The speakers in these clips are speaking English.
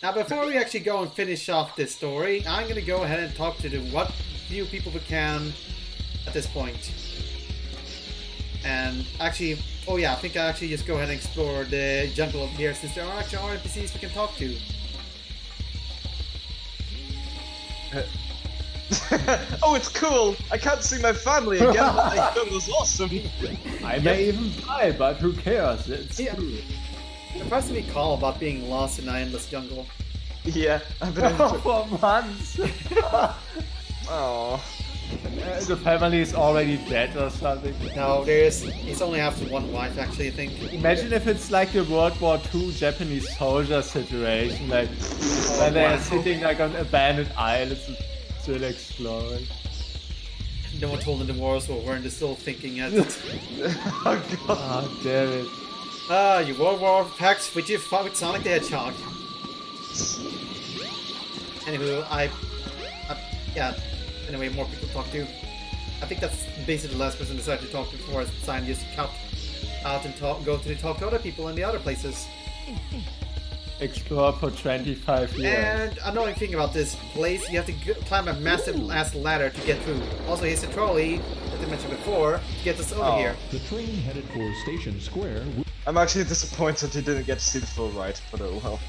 Now, before we actually go and finish off this story, I'm going to go ahead and talk to the what few people we can at this point. And actually, oh yeah, I think I'll actually just go ahead and explore the jungle over here since there are actually NPCs we can talk to. Oh, it's cool! I can't see my family again, but the film was awesome! I may even die, but who cares? It's cool. Surprisingly calm about being lost in an endless jungle. Yeah, I've been For months! Oh. The family is already dead or something. No, he's only after one wife actually, I think. Imagine if it's like the World War II Japanese soldier situation, like where they're sitting like on abandoned islands and still exploring. No one told them the war was over and they're still thinking it. Oh god. Oh, damn it. Ah, you World War packs with you fought with Sonic the Hedgehog. Anywho, yeah. Anyway, more people to talk to. I think that's basically the last person decided to talk to before I decided just cut out and talk to other people in the other places. Explore for 25 years. And annoying thing about this place, you have to climb a massive ass ladder to get through. Also, here's a trolley that I mentioned before to get us over here. The train headed for Station Square. I'm actually disappointed you didn't get to see the full ride, but oh well.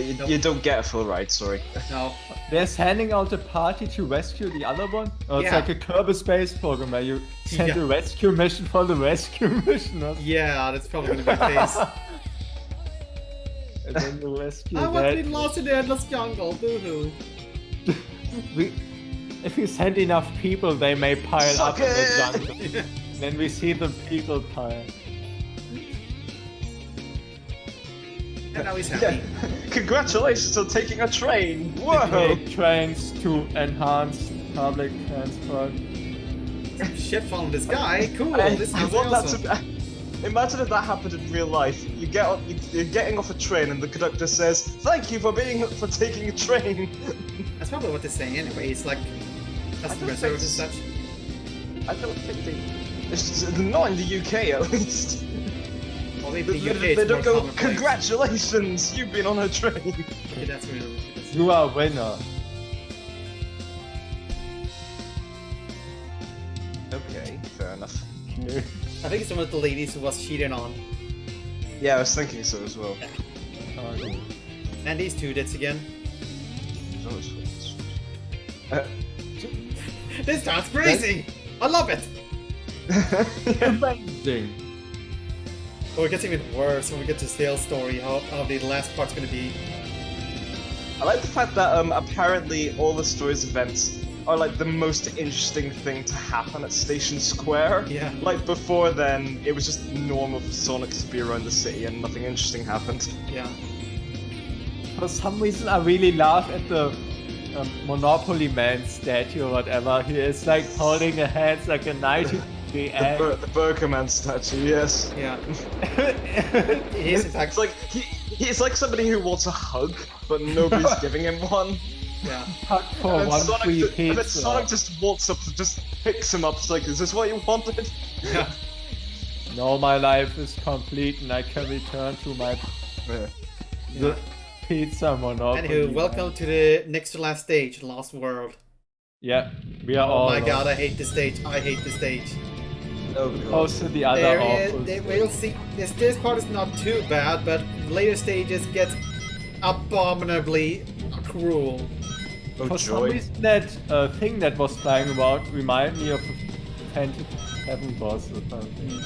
You don't get a full ride, sorry. No. They're sending out a party to rescue the other one? Oh, it's Yeah. like a Kirby Space program where you send Yeah. a rescue mission for the rescue mission. Or Yeah, that's probably gonna be the case. and then you rescue I want to be that. lost in the endless jungle, boo-hoo. If we send enough people, they may pile Suck up in the it! jungle. Then we see the people pile. And now he's Yeah. happy. Congratulations on taking a train! Whoa! Make trains to enhance public transport. Shit following this guy. Cool. I This sounds want that awesome. to imagine if that happened in real life. You're getting off a train and the conductor says, "Thank you for taking a train." That's probably what they're saying anyway. It's like customer service and such. I don't think they're not in the UK at least. Well, maybe the UK They is don't more go, commonplace. "Congratulations, you've been on a train." Okay, that's really ridiculous. You are a winner. Okay, fair enough. I think it's one of the ladies who was cheated on. Yeah, I was thinking so as well. And these two dits again. This sounds crazy! I love it! Amazing. Oh, it gets even worse when we get to sales story, how the last part's gonna be. I like the fact that apparently all the story's events are like the most interesting thing to happen at Station Square. Yeah. Like before then, it was just normal for Sonic to be around the city and nothing interesting happened. Yeah. For some reason, I really laugh at the Monopoly Man statue or whatever. He is like holding a hands like a 90-degree egg. The Burger Man statue, yes. Yeah. It is in fact. It's like he's like somebody who wants a hug, but nobody's giving him one. Yeah. Hug for And then one free and then pizza. Sonic just walks up and just picks him up. It's like, is this what you wanted? Yeah. Now my life is complete and I can return to my the pizza Monopoly. Anywho, welcome to the next to last stage, Lost World. Yeah, we are Oh all my lost. god, I hate this stage. I hate this stage. Oh god. Close to the other awful. We'll see. This part is not too bad, but later stages get abominably cruel. Oh For some joy. reason, that thing that was flying about reminded me of a Fantasy 7 boss or something.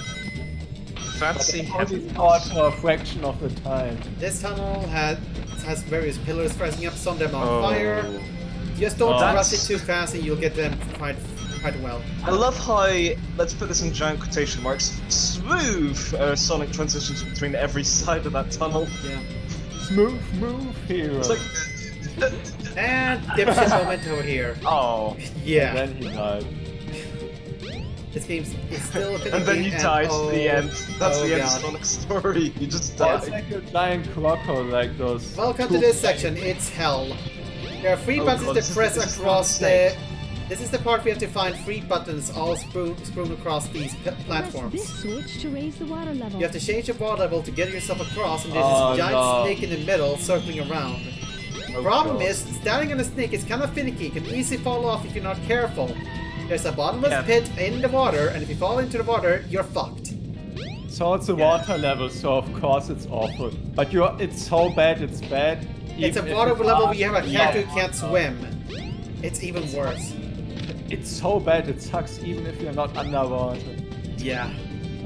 Fancy Only heavy. thought for a fraction of the time. This tunnel has various pillars rising up, some of them on Oh. fire. Just don't Oh. rush it too fast and you'll get them quite well. I love how, let's put this in giant quotation marks, smooth Sonic transitions between every side of that tunnel. Yeah. Smooth move hero. It's like, And dipshit moment over here. oh. Yeah. And then he died. This game is still a And then you died at the end. That's the end of God. Sonic's story. You just Oh, it's died. like a giant croco, like those. Welcome to this section. It's hell. There are three Oh buttons God, to this is- press this is across not the. safe. This is the part we have to find three buttons all strewn across these Press platforms. this switch to raise the water level. You have to change the water level to get yourself across, and there's Oh, this giant no. snake in the middle circling around. Problem is, standing on a snake is kind of finicky. Can easily fall off if you're not careful. There's a bottomless pit in the water, and if you fall into the water, you're fucked. So it's a water level, so of course it's awful. But it's so bad, it's bad. It's a water level where you have a character who can't swim. It's even worse. It's so bad, it sucks even if you're not underwater. Yeah.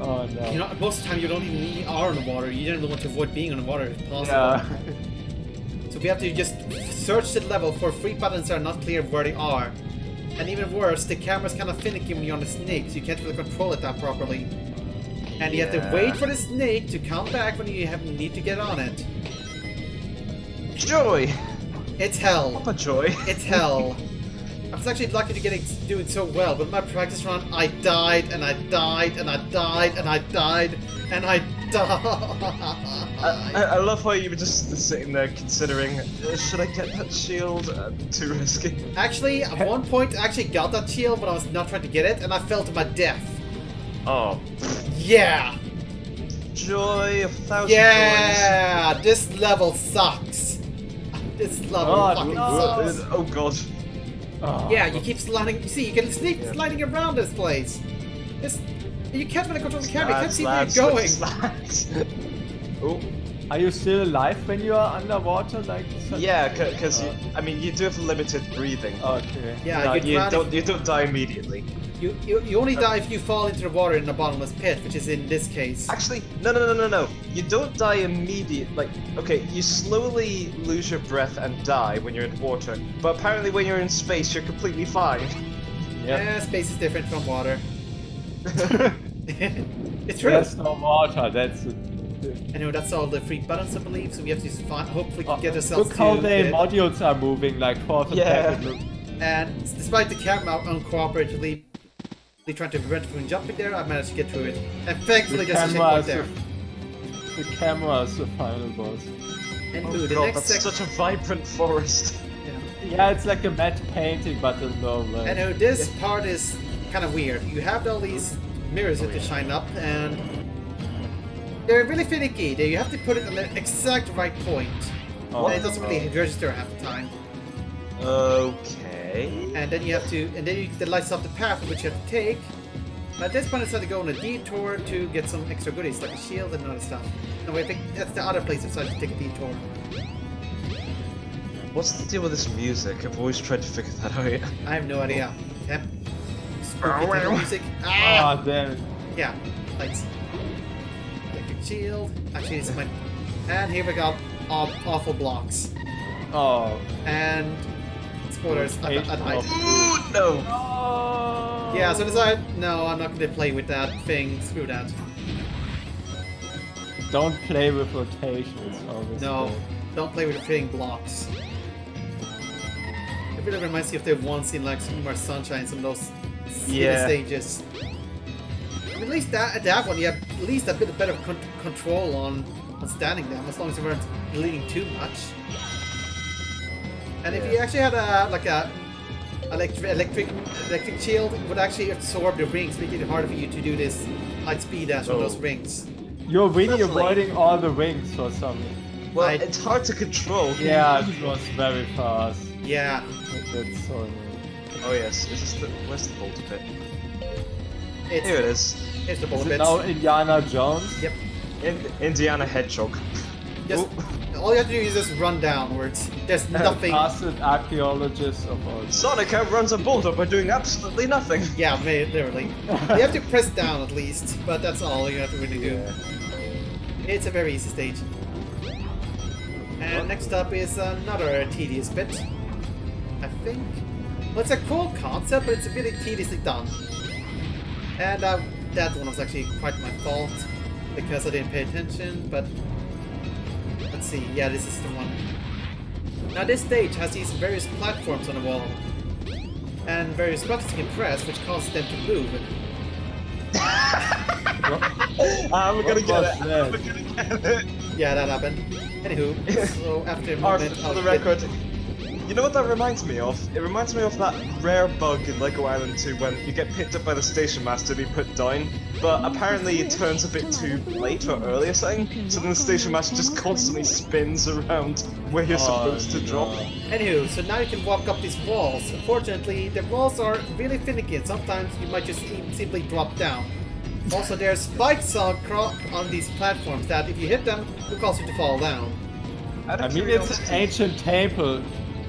Oh no. You know, most of the time you don't even are in the water. You don't even want to avoid being on the water if possible. Yeah. So we have to just search the level for free buttons that are not clear where they are. And even worse, the camera's kind of finicky when you're on a snake, so you can't really control it that properly. And you have to wait for the snake to come back when you need to get on it. Joy! It's hell. Papa Joy. It's hell. I was actually lucky to do it so well, but my practice run, I died, and I died, and I died, and I died, and I died. I love how you were just sitting there considering, should I get that shield? Too risky. Actually, at one point, I actually got that shield, but I was not trying to get it, and I fell to my death. Oh. Yeah! Joy, 1,000 Yeah! This level sucks. This level fucking joys. sucks. Oh god. Oh. Yeah, you keep sliding. You see, you can sneak sliding around this place. You can't really control the camera. You can't see where you're going. Oh. Are you still alive when you are underwater? Like Yeah, because I mean, you do have limited breathing. Okay. Yeah, you don't die immediately. You only die if you fall into the water in a bottomless pit, which is in this case. Actually, no. You don't die immediately. Like, okay, you slowly lose your breath and die when you're in water. But apparently, when you're in space, you're completely fine. Yeah, space is different from water. It's true. There's no water. That's it. Anyway, that's all the free buttons, I believe. So we have to hopefully get ourselves Look how to the modules are moving, like forth and back. And despite the camera uncooperatively trying to prevent from jumping there, I managed to get through it. And thankfully, there's a checkpoint there. The camera is the final boss. And Oh the god, next that's such a vibrant forest. Yeah, it's like a matte painting, but in no way. And this part is kind of weird. You have all these mirrors that to shine up, and they're really finicky. You have to put it on the exact right point. And it doesn't really register half the time. Okay. And then you have to, that lights up the path which you have to take. And at this point, I decided to go on a detour to get some extra goodies, like a shield and other stuff. No, I think that's the other place I decided to take a detour. What's the deal with this music? I've always tried to figure that out. I have no idea. Yep. Spooky type of music. Ah! Ah, damn it. Yeah, lights. Electric shield. Actually, it's my. And here we got awful blocks. Oh. And spoilers. I died. Ooh, no! Oh. Yeah, so decided. No, I'm not going to play with that thing. Screw that. Don't play with rotations. Always No, play. don't play with creating blocks. It really reminds me of the one scene like Super Mario Sunshine, some of those stages. I mean, at least that one, you have at least a bit better control on standing them, as long as you weren't bleeding too much. And if you actually had a electric shield, it would actually absorb the rings, making it harder for you to do this high speed dash on those rings. You're really Definitely. avoiding all the rings or something. Well, it's hard to control. Yeah, it was very fast. Yeah. That's so annoying. Oh yes, where's the boulder bit? It's, Here it is. Here's the Is bullet it bits. now Indiana Jones? Yep. Indiana Hedgehog. Just, all you have to do is just run downwards. There's nothing. Acid archaeologist of all. Sonic outruns a boulder by doing absolutely nothing. Yeah, literally. You have to press down at least, but that's all you have to really do. It's a very easy stage. And next up is another tedious bit. I think. Well, it's a cool concept, but it's a bit tediously done. And that one was actually quite my fault because I didn't pay attention, but let's see. Yeah, this is the one. Now this stage has these various platforms on the wall and various buttons you can press which causes them to move. I'm gonna get it. that? I'm gonna get it. Yeah, that happened. Anywho, so after a Arthur, moment for the of record, You know what that reminds me of? It reminds me of that rare bug in Lego Island 2 when you get picked up by the station master to be put down, but apparently it turns a bit too late or early or something, so then the station master just constantly spins around where you're supposed to drop. Anywho, so now you can walk up these walls. Unfortunately, the walls are really finicky and sometimes you might just simply drop down. Also, there are spikes on these platforms that if you hit them, will cause you to fall down. I mean, it's an ancient temple.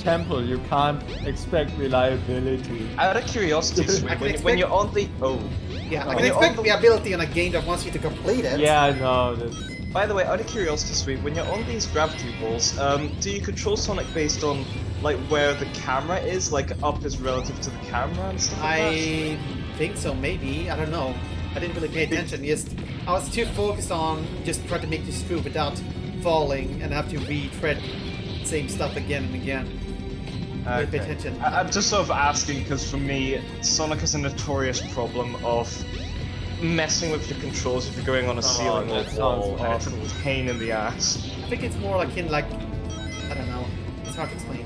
You can't expect reliability. Out of curiosity, Sweet, when you're on the... Oh. Yeah, I can expect reliability on a game that wants you to complete it. Yeah, no. That's... By the way, out of curiosity, Sweet, when you're on these gravity walls, do you control Sonic based on, like, where the camera is? Like, up is relative to the camera and stuff like that? I think so, maybe. I don't know. I didn't really pay attention. I was too focused on just trying to make this through without falling and have to retread the same stuff again and again. Pay attention. I'm just sort of asking because for me, Sonic has a notorious problem of messing with your controls if you're going on a ceiling or wall, and it's a pain in the ass. I think it's more like I don't know. It's hard to explain.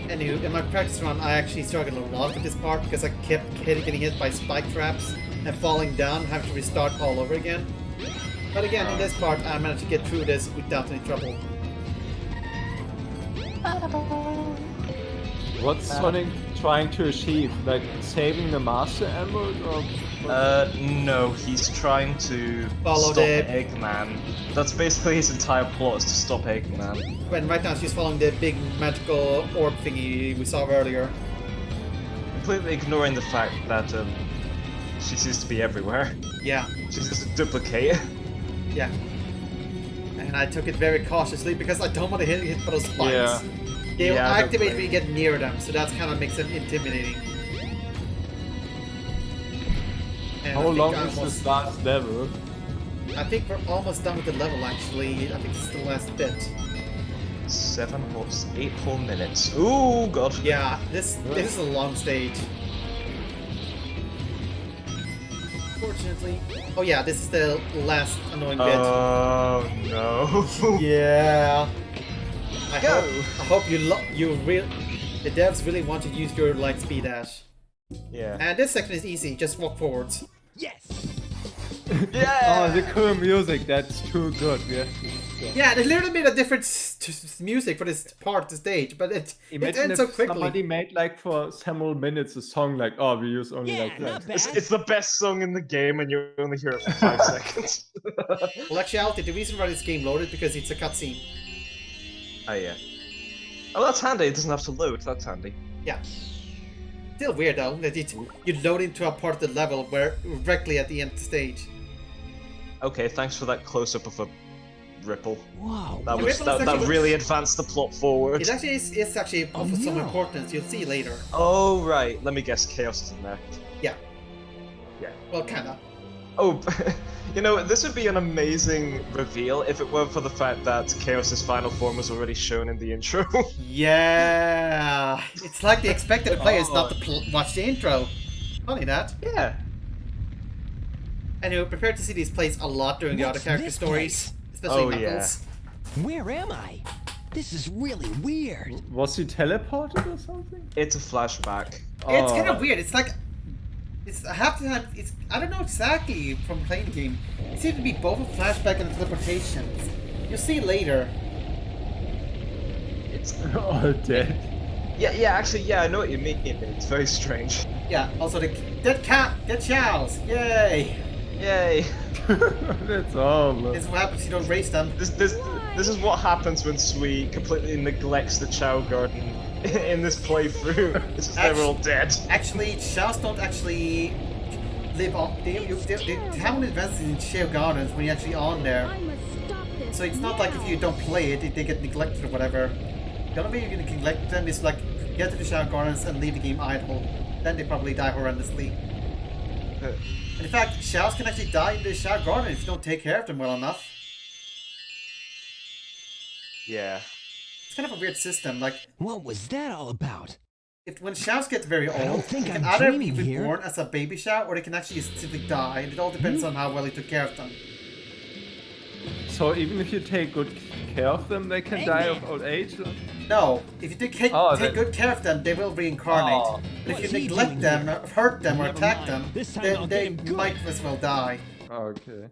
Anyway, in my practice run, I actually struggled a lot with this part because I kept getting hit by spike traps and falling down, having to restart all over again. But again, in this part, I managed to get through this without any trouble. What's Sonic trying to achieve? Like saving the Master Emerald or? No, he's trying to stop Eggman. That's basically his entire plot, is to stop Eggman. When right now she's following the big magical orb thingy we saw earlier. Completely ignoring the fact that she seems to be everywhere. Yeah. She's just a duplicate. Yeah. And I took it very cautiously because I don't want to hit by those spikes. Yeah. They will activate when you get near them, so that kind of makes them intimidating. And how long is this last level? I think we're almost done with the level actually. I think it's the last bit. 8 whole minutes. Ooh, God. Yeah, this is a long stage. Unfortunately. Oh yeah, this is the last annoying bit. Oh no. Yeah. I hope the devs really want to use your light speed dash. Yeah. And this section is easy, just walk forwards. Yes. Yeah. Oh, the cool music, that's too good. Yeah, they literally made a different music for this part of the stage, but it ends so quickly. Somebody made like for several minutes a song like, oh, we use only like that. It's the best song in the game and you only hear it for 5 seconds. Well, actually, the reason why this game loaded because it's a cutscene. Oh yeah. Oh, that's handy. It doesn't have to load. That's handy. Yeah. Still weird though that you load into a part of the level where directly at the end of the stage. Okay, thanks for that close-up of a ripple. Wow. That really advanced the plot forward. It actually is actually of some importance. You'll see later. Oh right. Let me guess. Chaos is in there. Yeah. Yeah. Well, kinda. Oh, you know, this would be an amazing reveal if it weren't for the fact that Chaos's final form was already shown in the intro. Yeah. It's like they expected the players not to watch the intro. Funny that. Yeah. Anyway, prepare to see these plays a lot during the other character stories, especially Knuckles. Where am I? This is really weird. Was he teleported or something? It's a flashback. It's kind of weird. It's like half the time. I don't know exactly from playing the game. It seems to be both a flashback and teleportations. You'll see later. It's all dead. Yeah. Actually, yeah. I know what you mean. It's very strange. Yeah. Also, the dead chows. Yay! Yay! That's awful. This is what happens if you don't race them. This is what happens when Sweet completely neglects the Chow Garden in this playthrough. It's just they're all dead. Actually, chows don't actually live on. They haven't invested in Chow Gardens when you're actually on there. I must stop this. So it's not like if you don't play it, they get neglected or whatever. The only way you're gonna neglect them is like get to the Chow Gardens and leave the game idle. Then they probably die horrendously. In fact, chows can actually die in the Chow Garden if you don't take care of them well enough. Yeah. It's kind of a weird system. Like, What was that all about? when chows get very old, don't think they can I'm either dreaming be here. born as a baby chow or they can actually simply die. And it all depends on how well you took care of them. So even if you take good care of them, they can die of old age? No, if you take good care of them, they will reincarnate. Oh. But if you What's he neglect doing them, here? hurt them, or Never attack mind. them, This time then I'll they get him good. might as well die. Okay.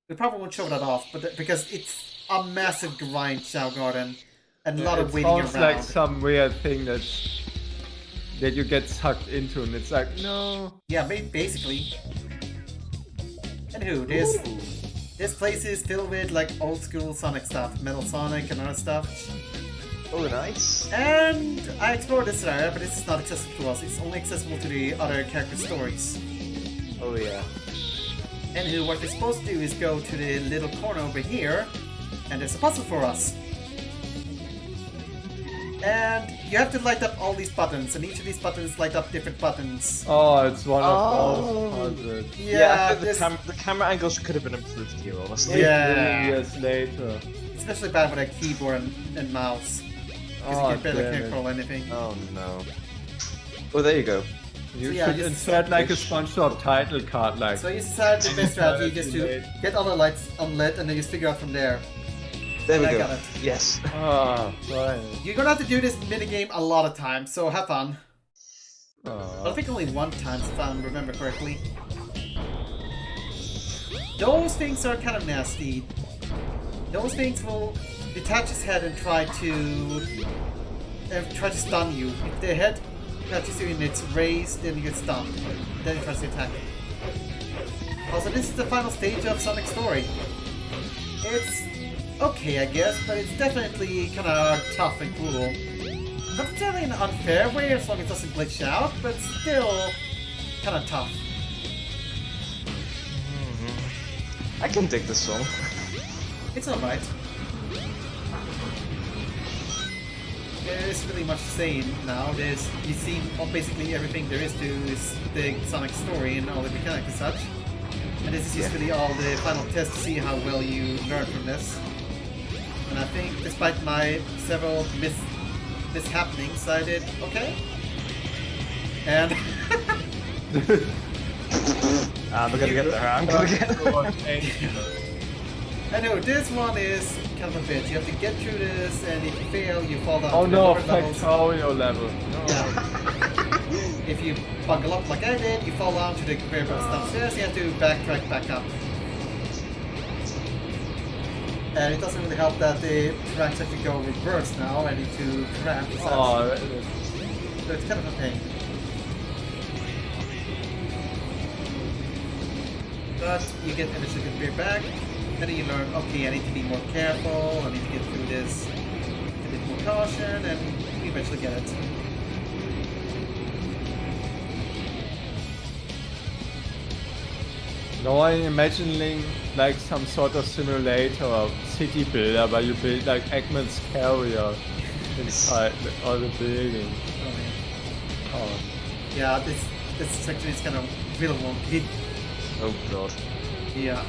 We probably won't show that off, but because it's a massive grind, Chow Garden, and a lot of It waiting sounds around. like some weird thing that you get sucked into, and it's like, no. Yeah, basically. Anywho, this place is filled with like old school Sonic stuff, Metal Sonic and other stuff. Oh, nice. And I explored this area, but this is not accessible to us. It's only accessible to the other character stories. Oh, yeah. Anywho, what we're supposed to do is go to the little corner over here, and there's a puzzle for us. And you have to light up all these buttons, and each of these buttons light up different buttons. Oh, it's one of those puzzles. Yeah, I think this, the camera angles could have been improved here, honestly. Yeah. Years later. especially bad with a keyboard and mouse. Because you can barely control anything. Oh no. Oh, there you go. You yeah, should just insert like a SpongeBob title card, like. So you decide the best strategy just to get all the lights unlit and then just figure out from there. There we I go. got it. Yes. Ah, fine. You're gonna have to do this minigame a lot of times, so have fun. But I think only one time, if I remember correctly. Those things are kind of nasty. Those things will detach his head and try to stun you. If the head touches you and it's raised, then you get stunned. Then it tries to attack you. Also, this is the final stage of Sonic's story. It's okay, I guess, but it's definitely kind of tough and cruel. Not necessarily in an unfair way, as long as it doesn't glitch out, but still kind of tough. I can dig this song. It's alright. There isn't really much to say now. You've seen basically everything there is to the Sonic story and all the mechanics and such. And this is just really all the final test to see how well you learn from this. And I think, despite my several mishappenings, I did okay. And I'm gonna get there. I'm gonna get there. I know this one is kind of a bitch. You have to get through this, and if you fail, you fall down Oh to the no, lower levels. Factorio level. No. Yeah. If you bungle up like I did, you fall down to the very bottom downstairs. You have to backtrack back up. And it doesn't really help that the tracks actually go reverse now. I need to cramp. Oh, So it's kind of a pain. But you get eventually get your back, and then you learn, okay, I need to be more careful, I need to get through this with a bit more caution, and you eventually get it. now I'm imagining like some sort of simulator of city builder where you build like Eggman's carrier inside all the buildings. Oh. Yeah, this section is kind of real wonky. Oh god. Yeah.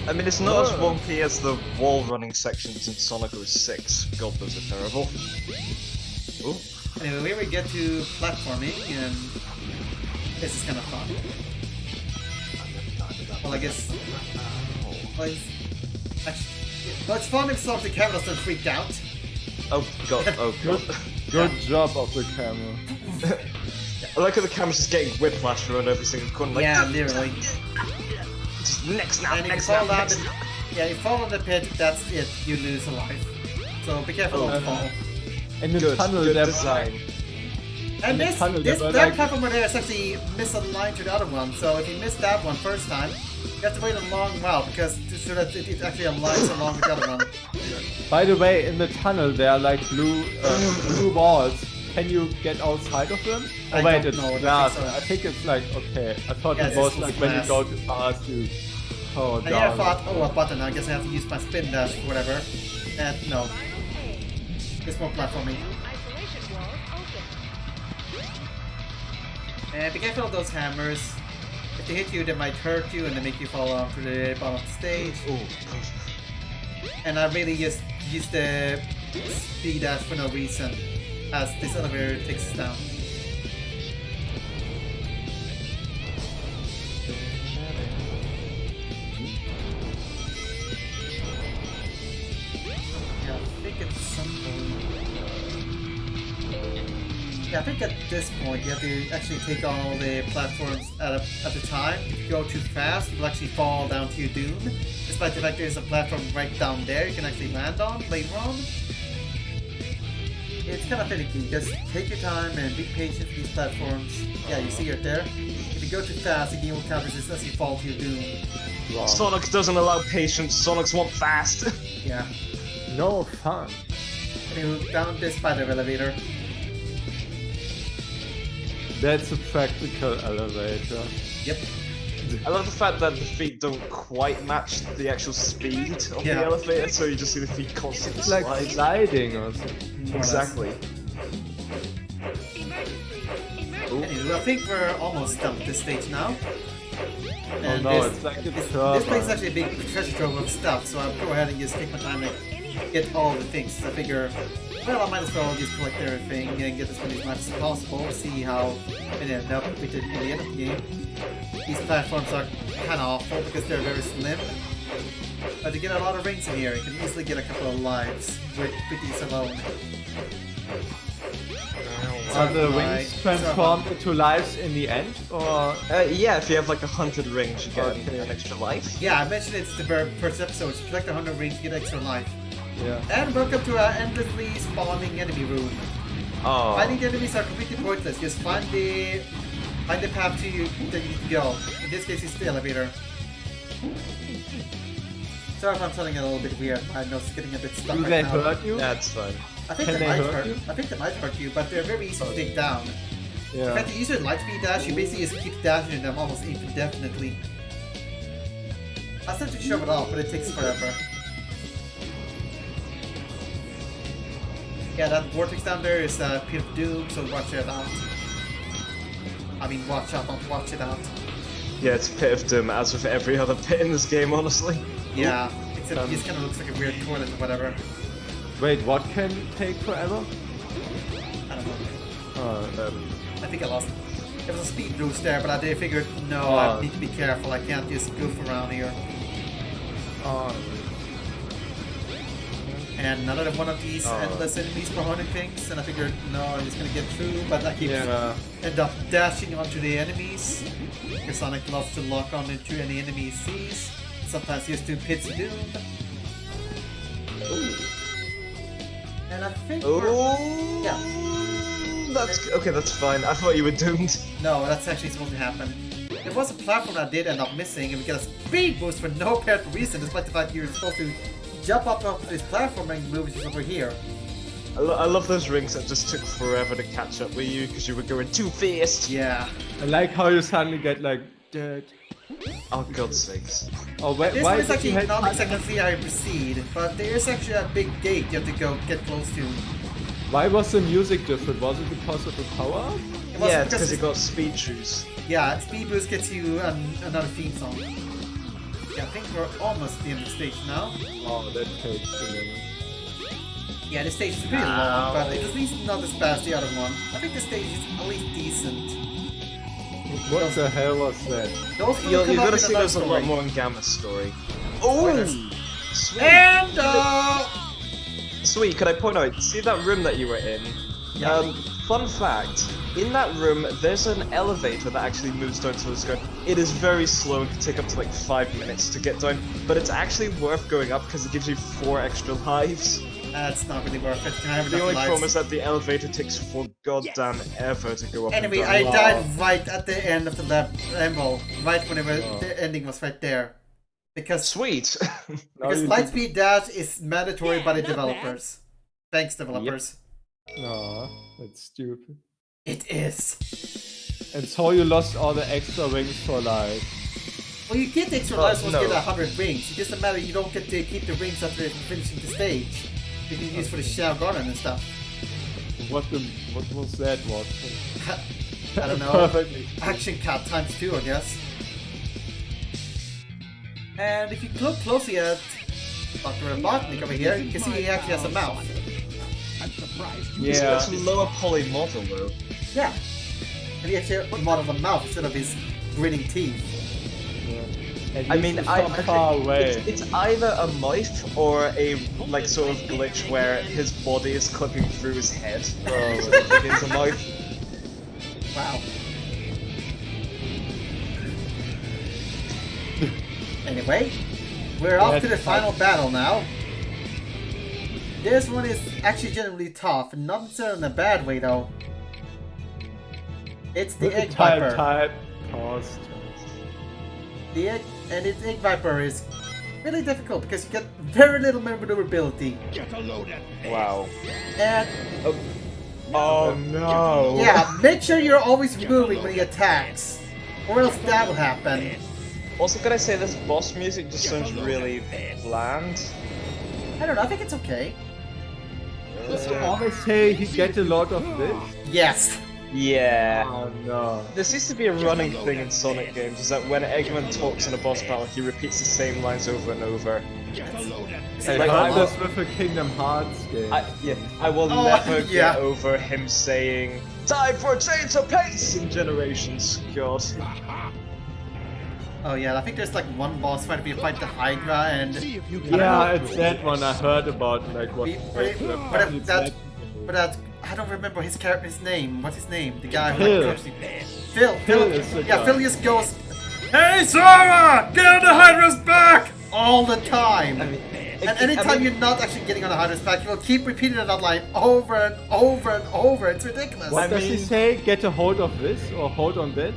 I mean, it's not as wonky as the wall running sections in Sonic 06. God, those are terrible. Ooh. Anyway, here we get to platforming, and this is kind of fun. Well, I guess. Well, it's fun if some of the camera doesn't freak out. Oh god, oh god. Good job of the camera. I like how the camera's just getting whiplash around every single corner. Like, Yeah, literally. just next now, And if you next fall now, down next the, now. yeah, you fall in the pit, that's it. You lose a life. So be careful not to fall. In the Good, tunnel good there design. And the this tunnel, that there were like- platformer there is actually misaligned to the other one. So if you miss that one first time, you have to wait a long while because so that it actually aligns along with the other one. By the way, in the tunnel there are like blue walls. Can you get outside of them? Oh I wait, don't it's know, I don't glass. think so. I think it's like, okay. I thought Yeah, it was it's like when you glass. go too fast you go And here I down. thought, oh, a button. I guess I have to use my spin dash or whatever. And no, it's more platforming. And be careful of those hammers. If they hit you, they might hurt you and they make you fall onto the bottom of the stage. Ooh. And I really just use the speed dash for no reason, as this elevator takes us down. Yeah, I think it's something. Yeah, I think at this point you have to actually take all the platforms at a time. If you go too fast, you will actually fall down to your doom. Despite the fact there's a platform right down there you can actually land on later on. It's kind of finicky. Just take your time and be patient with these platforms. Yeah, you see it there. If you go too fast, the game will counter resist as you fall to your doom. Wow. Sonic doesn't allow patience. Sonics want fast. Yeah. No fun. Anyway, down this spider elevator. That's a practical elevator. Yep. I love the fact that the feet don't quite match the actual speed of the elevator, so you just see the feet constantly It's like slide. sliding or something. Exactly. Anyway, I think we're almost done with this stage now. And no, this, it's like a this turbine. place is actually a big treasure trove of stuff, so I'll go ahead and just take my time to get all the things. I figure, well, I might as well just collect everything and get as many as much as possible, see how it end up with it in the end of the game. These platforms are kind of awful because they're very slim. But to get a lot of rings in here, you can easily get a couple of lives with these alone. Are the wings transformed into lives in the end, or? Yeah, if you have like 100 rings, you get Okay. an extra life. Yeah, I mentioned it's the very first episode. If you collect 100 rings, you get extra life. Yeah. And welcome to our endlessly spawning enemy room. Oh. Finding the enemies are completely pointless. Just find the path to you that you need to go. In this case, it's the elevator. Sorry if I'm sounding a little bit weird. My nose is getting a bit stuck Do right they now. hurt you? That's fine. I think Can they they might hurt hurt you? I think they might hurt you, but they're very easy to take down. In Yeah. fact, you use your light speed dash, you basically just keep dashing them almost indefinitely. I said to shove it off, but it takes forever. Yeah, that vortex down there is a pit of doom, so watch it out. I mean, watch out, don't watch it out. Yeah, it's Pit of Doom, as with every other pit in this game, honestly. Yeah, except it just kind of looks like a weird toilet or whatever. Wait, what can take forever? I don't know. I think I lost it. There was a speed boost there, but I did figure, no, I need to be careful. I can't just goof around here. Oh. And another one of these endless enemies spawning things, and I figured, no, I'm just gonna get through, but I keep end up dashing onto the enemies. Because Sonic loves to lock on into any enemy he sees. Sometimes he has to pits of doom. Ooh. And I think Oh. yeah. That's okay. That's fine. I thought you were doomed. No, that's actually supposed to happen. There was a platform that did end up missing, and we got a speed boost for no apparent reason, despite the fact you were supposed to jump up off this platform and move just over here. I love those rings that just took forever to catch up with you because you were going too fast. Yeah. I like how you suddenly get like dead. Oh, God's sakes. Oh, wait, This why one is did actually you have not exactly how you proceed, but there is actually a big gate you have to go get close to. Why was the music different? Was it because of the power? It wasn't Yeah, it's because you got speed shoes. Yeah, speed boost gets you another theme song. Yeah, I think we're almost at the end of the stage now. Oh, that takes a minute. Yeah, this stage is pretty long, but it's at least not as bad as the other one. I think this stage is at least decent. What the hell was that? Those You're come up gonna in see another there's a lot story. more in Gamma's story. Spoilers. Oh! Sweet. And Sweet, could I point out, see that room that you were in? Yeah. Fun fact, in that room, there's an elevator that actually moves down to the sky. It is very slow and can take up to like 5 minutes to get down, but it's actually worth going up because it gives you 4 extra lives. That's not really worth it. Can I have The enough only problem lives? is that the elevator takes for goddamn ever to go up Anyway, and I down. died right at the end of the level, right whenever the ending was right there. Because Sweet! because Lightspeed Dash is mandatory by the developers. Thanks, developers. No, that's stupid. It is. And so you lost all the extra wings for life. Well, you get the extra lives once you no. get 100 rings. It doesn't matter, you don't get to keep the rings after finishing the stage. You can use for the Shao Garden and stuff. What was that? What? I don't know. Perfectly. Action cat times 2, I guess. And if you look closely at Dr. Robotnik over here, you can see he actually has a mouth. Yeah. That's a lower poly model though. Yeah. And he actually modeled a mouth instead of his grinning teeth. And I mean, he's I from far away. It's either a mouth or a like sort of glitch where his body is clipping through his head. So it's a mouth. Wow. Anyway, we're off to the final battle now. This one is actually genuinely tough, and not necessarily in a bad way though. It's the Egg Viper. Pause. The egg and its Egg Viper is really difficult because you get very little maneuverability. Wow. And Oh no. yeah, make sure you're always moving when he attacks, or else that will happen. Also, can I say this boss music just sounds really bland? I don't know, I think it's okay. Does he always say he gets a lot of this? Yes. Yeah. Oh no. There seems to be a running thing in Sonic games, is that when Eggman talks in a boss battle, he repeats the same lines over and over. I Like, heard this with a Kingdom Hearts game. I will Oh, never yeah. get over him saying, "Time for a change of pace" in Generations. God. Oh yeah, I think there's like one boss fight where you fight the Hydra and... Yeah, it's that one I heard about. Like what? But that I don't remember his name. What's his name? The guy who Phil. like actually... Phil. Phil is the Yeah, guy. Phil just goes, "Hey Sora! Get on the Hydra's back!" all the time. And anytime you're not actually getting on the Hydra's back, you'll keep repeating that line over and over and over. It's ridiculous. What does he say? Get a hold of this or hold on that?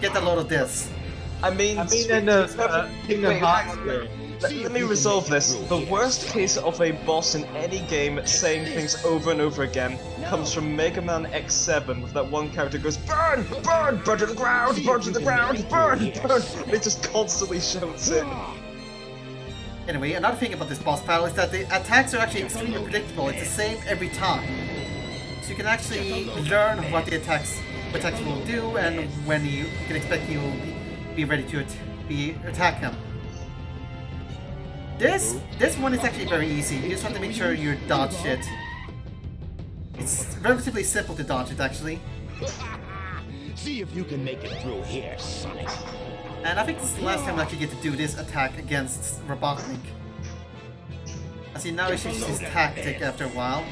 Get a load of this. I mean, in the Kingdom wait, Hearts hang on. game. Let me resolve this. The worst case of a boss in any game saying things over and over again comes from Mega Man X7, with that one character goes, "Burn! Burn! Burn to the ground! Burn to the ground! Burn! Burn!" And it just constantly shouts it. Anyway, another thing about this boss battle is that the attacks are actually extremely predictable. It's the same every time. So you can actually learn what the attacks will do and when you can expect you will be ready to attack him. This one is actually very easy. You just have to make sure you dodge it. It's relatively simple to dodge it actually. See if you can make it through here, Sonic. And I think this is the last time I actually get to do this attack against Robotnik. I see now he changes his tactic after a while.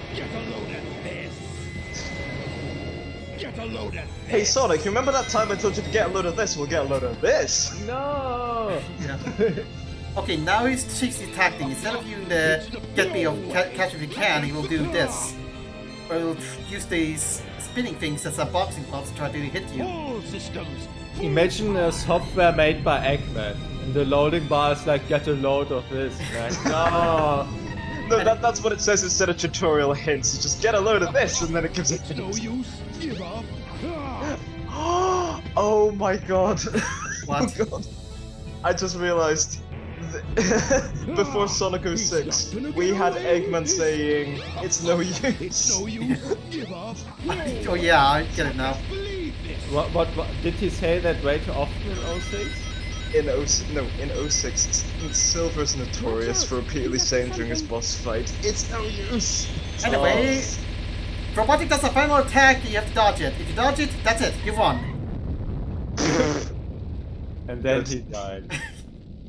Hey Sonic, you remember that time I told you to get a load of this? We'll get a load of this. No. Yeah. Okay, now he's changing his tactic. Instead of using the get me or catch if you can, he will do this. Or he'll use these spinning things as a boxing gloves to try to hit you. Imagine a software made by Eggman, and the loading bar is like, get a load of this. Like, no. No, that's what it says instead of tutorial hints. It's just get a load of this, and then it gives a hint. No use. Give up. Oh my god. What? Oh god. I just realized before Sonic 06, we had Eggman saying, "It's no use." No use. Give up. Oh yeah, I get it now. What did he say that way too often in 06? In 06, Silver's notorious for repeatedly saying during his boss fight, "It's no use." Anyway, Robotic does a final attack, you have to dodge it. If you dodge it, that's it, you've won. And then he died.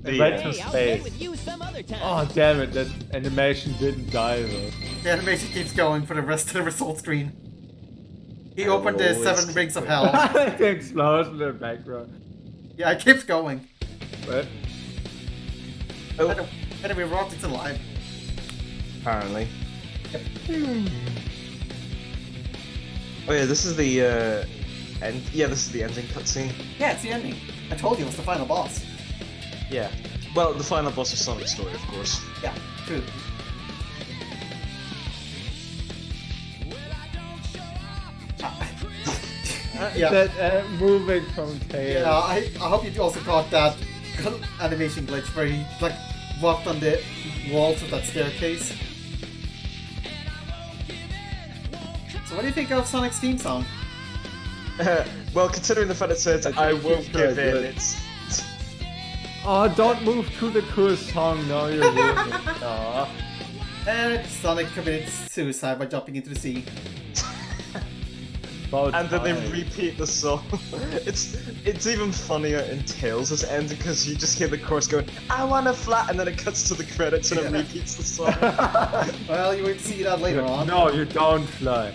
The Right end. to Hey, I'll play space. with you some other time. Oh damn it! That animation didn't die though. The animation keeps going for the rest of the result screen. He opened the always 7 rings of hell. The explosion in the background. Yeah, it keeps going. What? Oh, Anyway, Robotic's alive. apparently. Oh yeah, this is the end. Yeah, this is the ending cutscene. Yeah, it's the ending. I told you it was the final boss. Yeah. Well, the final boss of Sonic's story, of course. Yeah, true. Yeah. That moving from tail. Yeah, I hope you also caught that animation glitch where he like walked on the walls of that staircase. So what do you think of Sonic's theme song? Well, considering the fact it says I won't give in, it's Oh, don't move to the cool song. No, you're ruining it. Aw. And Sonic committed suicide by jumping into the sea. About and then they time. repeat the song. It's even funnier in Tails' ending because you just hear the chorus going, "I wanna fly," and then it cuts to the credits and it repeats the song. Well, you will see that later on. No, you don't fly.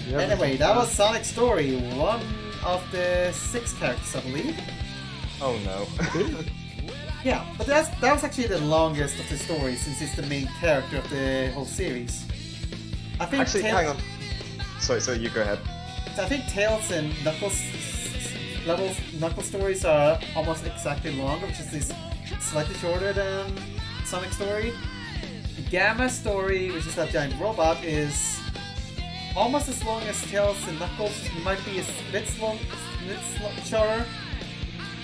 You have Anyway, to that fly. was Sonic's story. One of the 6 characters, I believe. Oh no. Yeah, but that was actually the longest of the stories since it's the main character of the whole series. I think Actually, hang on. Sorry, you go ahead. I think Tails and Knuckles stories are almost exactly longer, which is slightly shorter than Sonic story. Gamma story, which is that giant robot, is almost as long as Tails and Knuckles. It might be a bit shorter.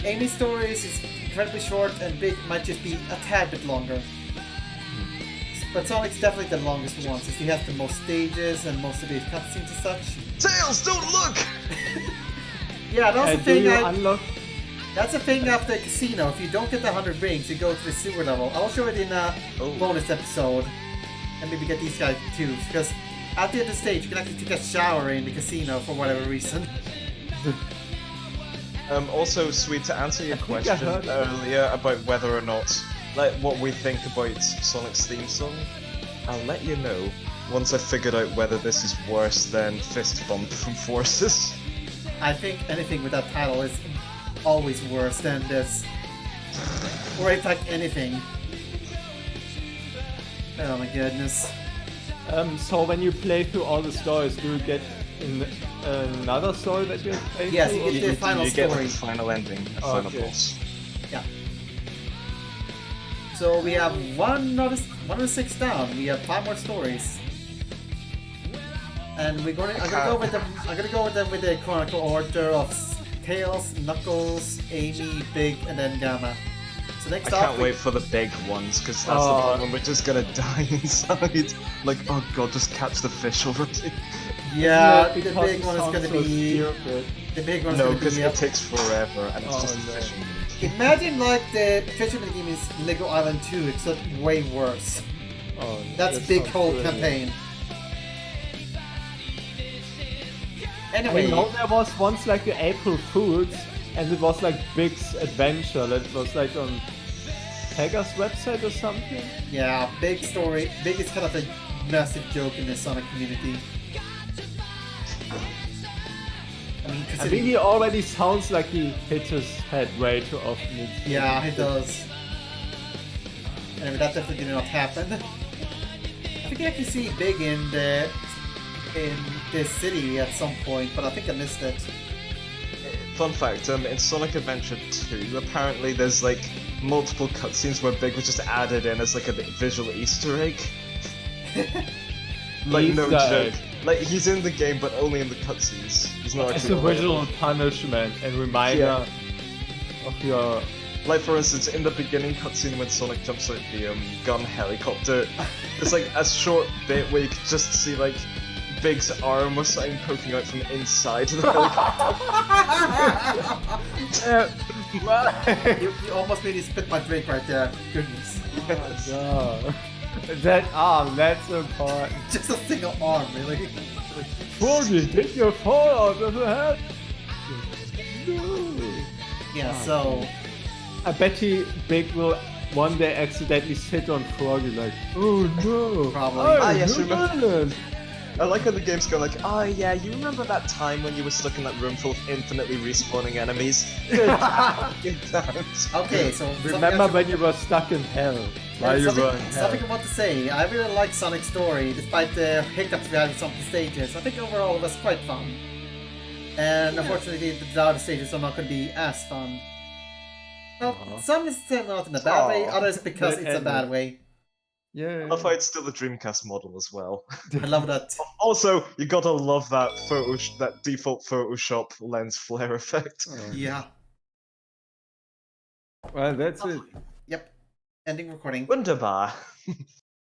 Amy's stories is incredibly short, and Big might just be a tad bit longer. But Sonic's definitely the longest one, since he has the most stages and most of the cutscenes and such. Tails, don't look! Yeah, that's the thing. That's the thing after the casino. If you don't get the 100 rings, you go to the sewer level. I'll show it in a bonus episode, and maybe get these guys too. Because at the end of the stage, you can actually take a shower in the casino for whatever reason. Also, Sweet, to answer your question earlier about whether or not, like, what we think about Sonic's theme song, I'll let you know once I've figured out whether this is worse than Fist Bump from Forces. I think anything with that title is always worse than this. Or in fact, anything. Oh my goodness. So when you play through all the stories, do you get another story that you play Yes, through? you get the final You get like story. a final ending, a final boss. Yeah. So we have one of the 6 down. We have 5 more stories. And I'm gonna go with them with the chronicle order of Tails, Knuckles, Amy, Big, and then Gamma. So next I up, can't wait for the big ones, because that's the one when we're just gonna die inside. Like, oh god, just catch the fish already. Yeah, Isn't it the because big it one is sounds gonna so be. stupid? The big one's No, gonna because be. it takes forever, and it's Oh, just a no. fishing mood. Imagine like the fisherman game is Lego Island 2, except way worse. Oh, That's that big sounds whole brilliant. campaign. I Anyway, know there was once like the April Fools, and it was like Big's Adventure. That was like on Pega's website or something. yeah, big story. Big is kind of a massive joke in the Sonic community. I mean, I think considering- he already sounds like he hit his head way too often. yeah, he does. Anyway, that definitely did not happen. I think I actually see Big in the city at some point, but I think I missed it. Fun fact, in Sonic Adventure 2, apparently there's like multiple cutscenes where Big was just added in as like a visual Easter egg. Like, no Easter joke. egg. Like, he's in the game, but only in the cutscenes. He's not It's actually a visual punishment and reminder of your. Like, for instance, in the beginning cutscene when Sonic jumps out the gun helicopter, there's like a short bit where you can just see like Big's arm or something poking out from inside the helicopter. You almost made me spit my drink right there. Goodness. Oh, that arm, that's important. Just a single arm, really. Froggy, did you fall out of the head? No. Yeah, so. I bet Big will one day accidentally sit on Froggy like, oh no. Probably. Yes, remember. villain. I like how the games go like, oh yeah, you remember that time when you were stuck in that room full of infinitely respawning enemies? Good times. Okay, so. Remember when you were stuck in hell? While you were in hell. Something I want to say. I really like Sonic's story, despite the hiccups we had with some of the stages. I think overall it was quite fun. And unfortunately, the other stages are not going to be as fun. Well, some is still not in a bad way, others because it's a bad way. Yeah. I love how it's still the Dreamcast model as well. I love that. Also, you gotta love that that default Photoshop lens flare effect. Yeah. Well, that's it. Yep. Ending recording. Wunderbar.